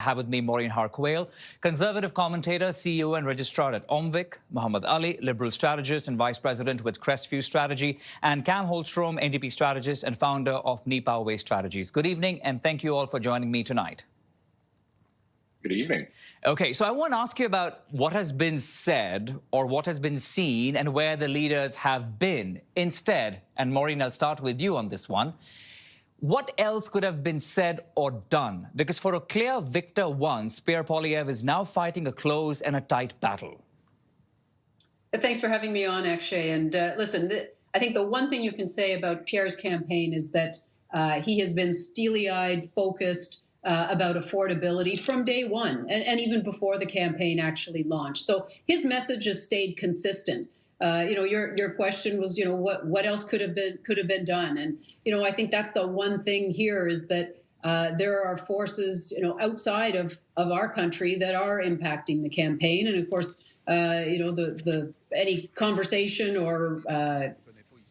have with me Maureen Harquail, Conservative commentator, CEO and registrar at Omvik, Muhammad Ali, Liberal strategist and Vice President with Crestview Strategy, and Cam Holstrom, NDP strategist and founder of Nipa Way Strategies. Good evening, and thank you all for joining me tonight. Good evening. Okay, so I want to ask you about what has been said or what has been seen and where the leaders have been instead. And Maureen, I'll start with you on this one. What else could have been said or done? Because for a clear victor once, Pierre Poilievre is now fighting a close and a tight battle. Thanks for having me on, Akshay. And listen, I think the one thing you can say about Pierre's campaign is that he has been steely-eyed, focused about affordability from day one, and even before the campaign actually launched. So his message has stayed consistent. Your question was, what else could have been done, and I think that's the one thing here is that there are forces outside of our country that are impacting the campaign, and of course any conversation or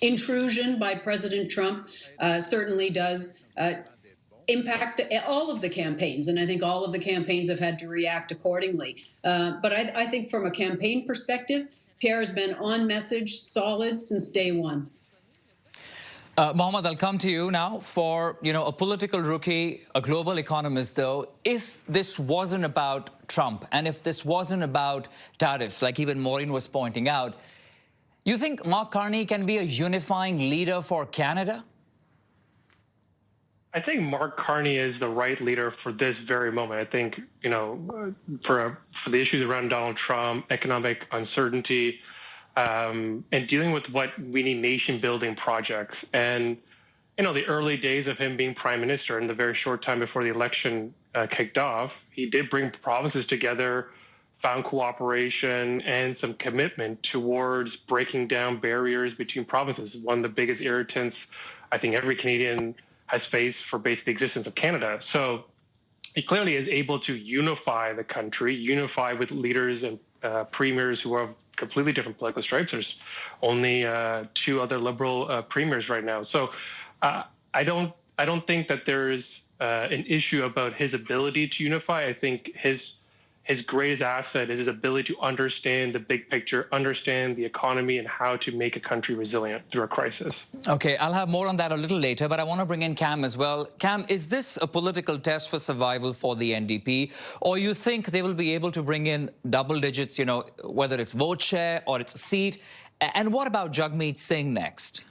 intrusion by President Trump certainly does impact all of the campaigns, and I think all of the campaigns have had to react accordingly. But I think from a campaign perspective, Pierre has been on message, solid since day one. Mohammed, I'll come to you now. For a political rookie, a global economist, though, if this wasn't about Trump and if this wasn't about tariffs, like even Maureen was pointing out, you think Mark Carney can be a unifying leader for Canada? I think Mark Carney is the right leader for this very moment. I think, for the issues around Donald Trump, economic uncertainty, and dealing with what we need nation-building projects. And, the early days of him being prime minister and the very short time before the election kicked off, he did bring provinces together, found cooperation and some commitment towards breaking down barriers between provinces. One of the biggest irritants I think every Canadian has faced for basically the existence of Canada. So he clearly is able to unify the country, unify with leaders and premiers who are of completely different political stripes. There's only two other Liberal premiers right now. So I don't think that there's an issue about his ability to unify. I think his greatest asset is his ability to understand the big picture, understand the economy, and how to make a country resilient through a crisis. Okay, I'll have more on that a little later, but I want to bring in Cam as well. Cam, is this a political test for survival for the NDP, or you think they will be able to bring in double digits, whether it's vote share or it's a seat? And what about Jagmeet Singh next?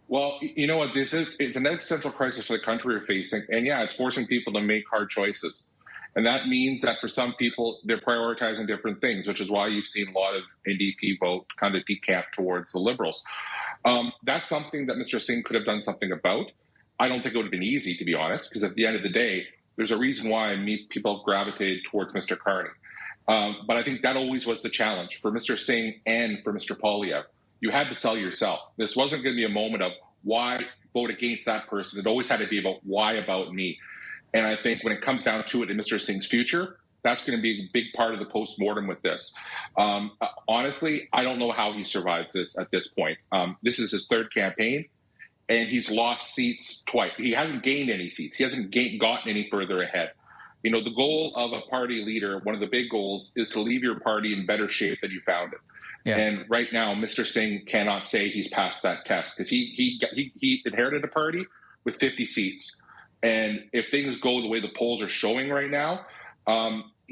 Well, you know what, it's an existential crisis for the country we're facing, and yeah, it's forcing people to make hard choices. And that means that for some people, they're prioritizing different things, which is why you've seen a lot of NDP vote kind of decamp towards the Liberals. That's something that Mr. Singh could have done something about. I don't think it would have been easy, to be honest, because at the end of the day, there's a reason why people gravitated towards Mr. Carney. But I think that always was the challenge for Mr. Singh and for Mr. Poilievre. You had to sell yourself. This wasn't going to be a moment of why vote against that person. It always had to be about why about me. And I think when it comes down to it in Mr. Singh's future, that's going to be a big part of the post-mortem with this. Honestly, I don't know how he survives this at this point. This is his third campaign, and he's lost seats twice. He hasn't gained any seats. He hasn't gotten any further ahead. The goal of a party leader, one of the big goals, is to leave your party in better shape than you found it. Yeah. And right now, Mr. Singh cannot say he's passed that test because he inherited a party with 50 seats. And if things go the way the polls are showing right now,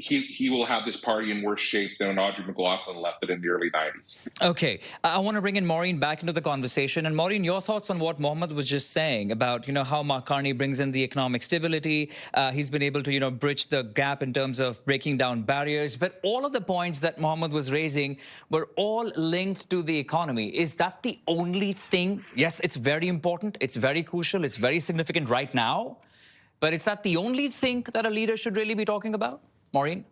he will have this party in worse shape than when Audrey McLaughlin left it in the early 90s. Okay. I want to bring in Maureen back into the conversation. And Maureen, your thoughts on what Mohammed was just saying about, how Mark Carney brings in the economic stability. He's been able to, bridge the gap in terms of breaking down barriers. But all of the points that Mohammed was raising were all linked to the economy. Is that the only thing? Yes, it's very important. It's very crucial. It's very significant right now. But is that the only thing that a leader should really be talking about? Maureen?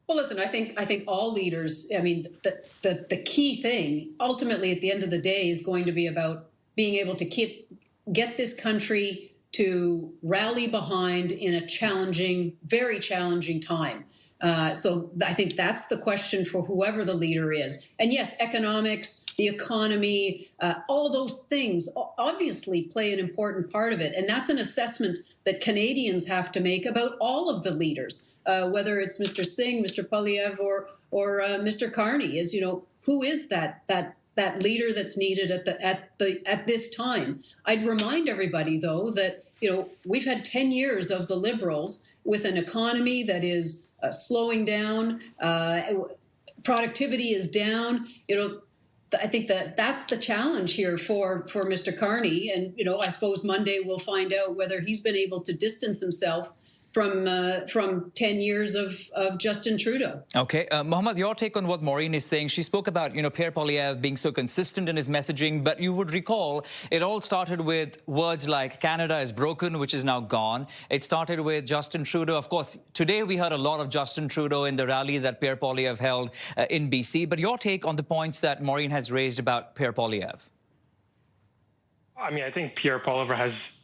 Well, listen, I think all leaders, the key thing ultimately at the end of the day is going to be about being able to get this country to rally behind in a challenging, very challenging time. So I think that's the question for whoever the leader is. And yes, economics, the economy, all those things obviously play an important part of it. And that's an assessment that Canadians have to make about all of the leaders, whether it's Mr. Singh, Mr. Poilievre, or Mr. Carney. Is, you know, who is that leader that's needed at this time? I'd remind everybody, though, that, you know, we've had 10 years of the Liberals with an economy that is slowing down, productivity is down. You know, I think that's the challenge here for Mr. Carney. And, you know, I suppose Monday we'll find out whether he's been able to distance himself from 10 years of Justin Trudeau. Okay, Mohammed, your take on what Maureen is saying. She spoke about, you know, Pierre Poilievre being so consistent in his messaging, but you would recall it all started with words like Canada is broken, which is now gone. It started with Justin Trudeau. Of course, today we heard a lot of Justin Trudeau in the rally that Pierre Poilievre held in BC. But your take on the points that Maureen has raised about Pierre Poilievre? I mean, I think Pierre Poilievre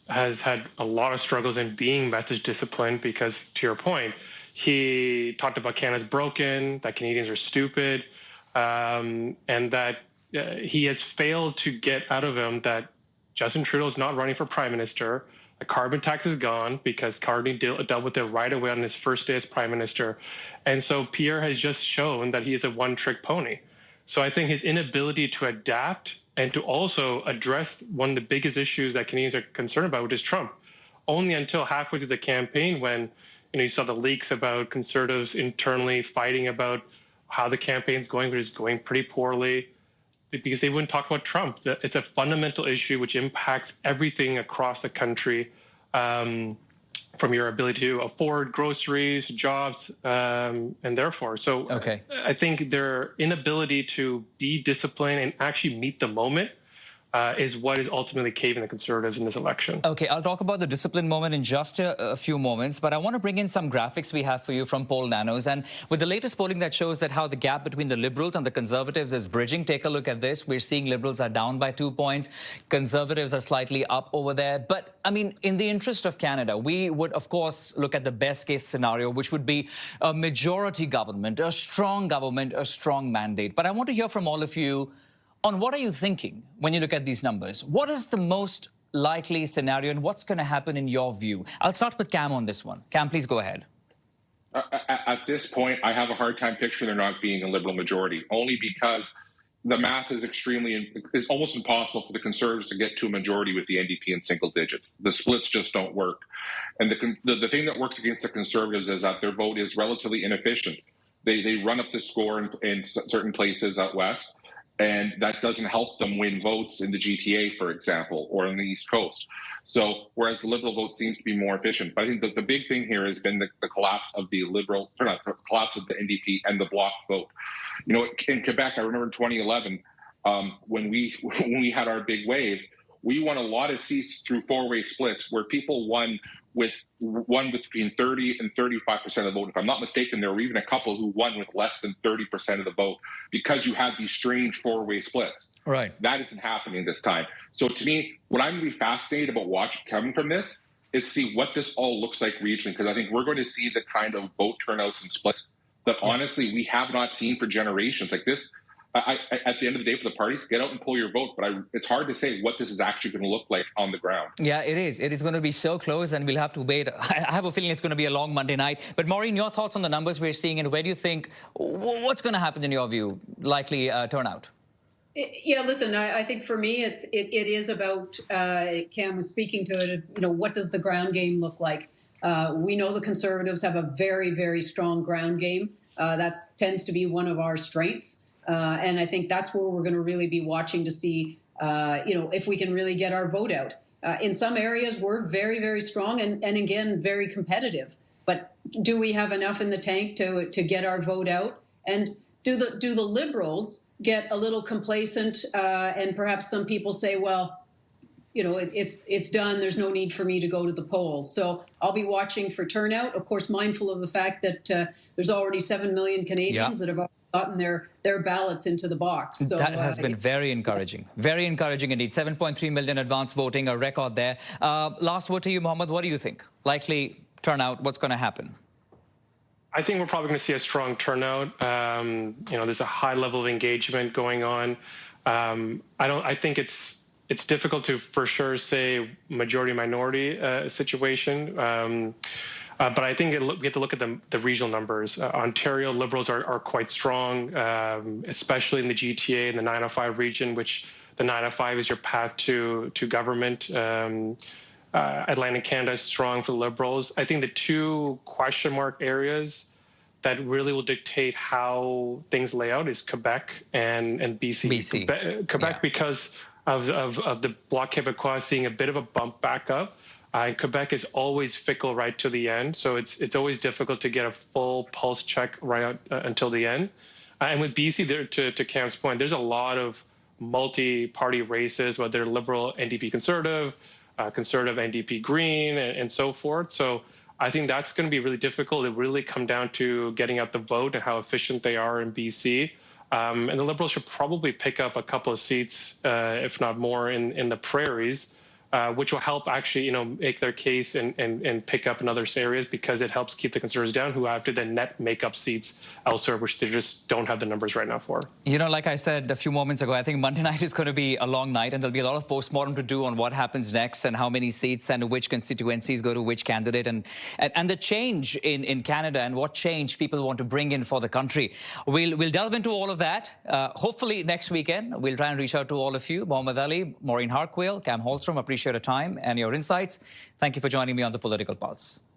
has had a lot of struggles in being message disciplined because, to your point, he talked about Canada's broken, that Canadians are stupid, and that he has failed to get out of him that Justin Trudeau is not running for prime minister. The carbon tax is gone because Carney dealt with it right away on his first day as prime minister. And so Pierre has just shown that he is a one-trick pony. So I think his inability to adapt and to also address one of the biggest issues that Canadians are concerned about, which is Trump. Only until halfway through the campaign when, you know, you saw the leaks about Conservatives internally fighting about how the campaign's going, but it's going pretty poorly, because they wouldn't talk about Trump. It's a fundamental issue which impacts everything across the country, from your ability to afford groceries, jobs, and therefore. So okay. I think their inability to be disciplined and actually meet the moment is what is ultimately caving the Conservatives in this election. Okay, I'll talk about the discipline moment in just a few moments, but I want to bring in some graphics we have for you from Poll Nanos. And with the latest polling that shows that how the gap between the Liberals and the Conservatives is bridging, take a look at this. We're seeing Liberals are down by 2 points. Conservatives are slightly up over there. But, I mean, in the interest of Canada, we would, of course, look at the best-case scenario, which would be a majority government, a strong mandate. But I want to hear from all of you on what are you thinking when you look at these numbers? What is the most likely scenario and what's going to happen in your view? I'll start with Cam on this one. Cam, please go ahead. At this point, I have a hard time picturing there not being a Liberal majority, only because the math is is almost impossible for the Conservatives to get to a majority with the NDP in single digits. The splits just don't work. And the thing that works against the Conservatives is that their vote is relatively inefficient. They run up the score in certain places out west, and that doesn't help them win votes in the GTA, for example, or on the East Coast. So whereas the Liberal vote seems to be more efficient. But I think the big thing here has been the collapse of the collapse of the NDP and the Bloc vote. You know, in Quebec, I remember in 2011, when we had our big wave, we won a lot of seats through four-way splits where people won between 30 and 35% of the vote. If I'm not mistaken, there were even a couple who won with less than 30% of the vote because you had these strange four-way splits. Right. That isn't happening this time. So to me, what I'm going to be fascinated about watching coming from this is see what this all looks like regionally, because I think we're going to see the kind of vote turnouts and splits that honestly we have not seen for generations. Like this, at the end of the day, for the parties, get out and pull your vote. But it's hard to say what this is actually going to look like on the ground. Yeah, it is. It is going to be so close, and we'll have to wait. I have a feeling it's going to be a long Monday night. But Maureen, your thoughts on the numbers we're seeing, and where do you think, what's going to happen in your view, likely turnout? Yeah, listen, I think for me, it is about, Cam was speaking to it, you know, what does the ground game look like? We know the Conservatives have a very, very strong ground game. That tends to be one of our strengths. And I think that's where we're going to really be watching to see, you know, if we can really get our vote out. In some areas, we're very, very strong and again, very competitive. But do we have enough in the tank to get our vote out? And do the Liberals get a little complacent and perhaps some people say, well, you know, it's done. There's no need for me to go to the polls. So I'll be watching for turnout, of course, mindful of the fact that there's already 7 million Canadians that have gotten their ballots into the box. So that has been very encouraging. Very encouraging indeed. 7.3 million advance voting, a record there. Last word to you, Mohammed. What do you think? Likely turnout, what's going to happen? I think we're probably going to see a strong turnout. There's a high level of engagement going on. I think it's difficult to for sure say majority minority situation. But I think we have to look at the regional numbers. Ontario Liberals are quite strong, especially in the GTA and the 905 region, which the 905 is your path to government. Atlantic Canada is strong for the Liberals. I think the two question mark areas that really will dictate how things lay out is Quebec and BC. Quebec because of the Bloc Québécois seeing a bit of a bump back up. Quebec is always fickle right to the end, so it's always difficult to get a full pulse check right out until the end. And with BC, there, to Cam's point, there's a lot of multi-party races, whether Liberal, NDP Conservative, Conservative, NDP Green, and so forth. So I think that's going to be really difficult. It really come down to getting out the vote and how efficient they are in BC. And the Liberals should probably pick up a couple of seats, if not more, in the prairies, which will help actually, make their case and pick up in other areas, because it helps keep the Conservatives down, who have to then net make up seats elsewhere, which they just don't have the numbers right now for. Like I said a few moments ago, I think Monday night is going to be a long night, and there'll be a lot of postmortem to do on what happens next and how many seats and which constituencies go to which candidate, and the change in Canada and what change people want to bring in for the country. We'll delve into all of that. Hopefully next weekend, we'll try and reach out to all of you. Mohammed Ali, Maureen Harquail, Cam Holstrom, appreciate your time and your insights. Thank you for joining me on The Political Pulse.